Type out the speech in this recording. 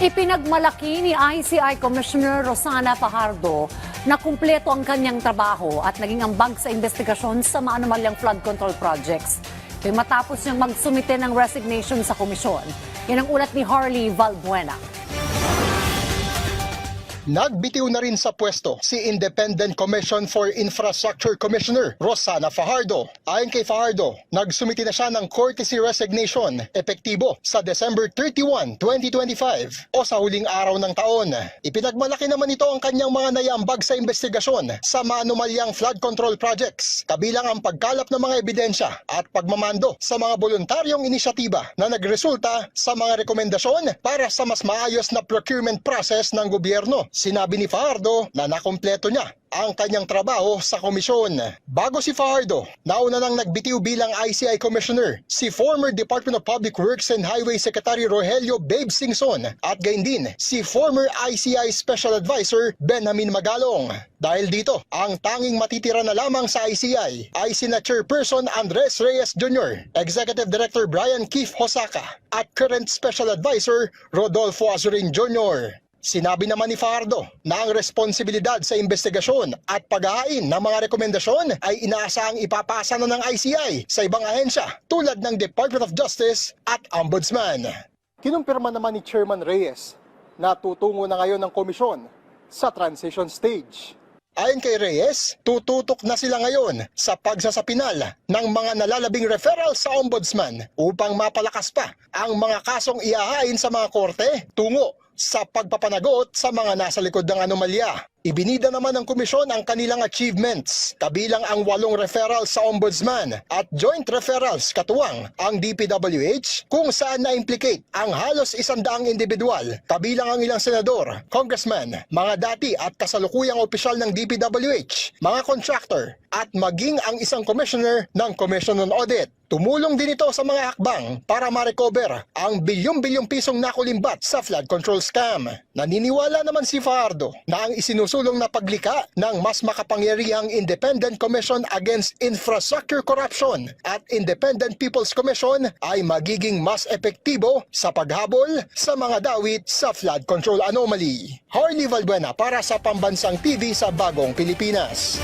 Ipinagmalaki ni ICI Commissioner Rosana Fajardo na kumpleto ang kanyang trabaho at naging ambag sa investigasyon sa maanumalyang flood control projects. Ito'y matapos niyang magsumite ng resignation sa komisyon. Yan ang ulat ni Harley Valbuena. Nagbitiw na rin sa pwesto si Independent Commission for Infrastructure Commissioner Rosana Fajardo. Ayon kay Fajardo, nagsumiti na siya ng courtesy resignation epektibo sa December 31, 2025 o sa huling araw ng taon. Ipinagmalaki naman ito ang kanyang mga naiambag sa investigasyon sa maanumalyang flood control projects, kabilang ang pagkalap ng mga ebidensya at pagmamando sa mga voluntaryong inisyatiba na nagresulta sa mga rekomendasyon para sa mas maayos na procurement process ng gobyerno. Sinabi ni Fajardo na nakumpleto niya ang kanyang trabaho sa komisyon. Bago si Fajardo, nauna nang nagbitiw bilang ICI Commissioner si former Department of Public Works and Highway Secretary Rogelio Babe Singson at gayon din si former ICI Special Advisor Benjamin Magalong. Dahil dito, ang tanging matitira na lamang sa ICI ay sina Chairperson Andres Reyes Jr., Executive Director Brian Keith Hosaka at current Special Advisor Rodolfo Azurin Jr. Sinabi naman ni Fajardo na ang responsibilidad sa investigasyon at paghahain ng mga rekomendasyon ay inaasahang ipapasa na ng ICI sa ibang ahensya tulad ng Department of Justice at Ombudsman. Kinumpirma naman ni Chairman Reyes na tutungo na ngayon ng komisyon sa transition stage. Ayon kay Reyes, tututok na sila ngayon sa pagsasapinal ng mga nalalabing referral sa Ombudsman upang mapalakas pa ang mga kasong iahain sa mga korte tungo sa pagpapanagot sa mga nasa likod ng anomalya. Ibinida naman ng komisyon ang kanilang achievements, kabilang ang 8 referrals sa Ombudsman at joint referrals katuwang ang DPWH kung saan na-implicate ang halos 100 individual, kabilang ang ilang senador, congressman, mga dati at kasalukuyang opisyal ng DPWH, mga contractor at maging ang isang commissioner ng Commission on Audit. Tumulong din ito sa mga hakbang para ma-recover ang bilyong-bilyong pisong nakulimbat sa flood control scam. Naniniwala naman si Fajardo na ang isinusulong na paglika ng mas makapangyarihang Independent Commission Against Infrastructure Corruption at Independent People's Commission ay magiging mas epektibo sa paghabol sa mga dawit sa flood control anomaly. Harley Valbuena para sa Pambansang TV sa Bagong Pilipinas.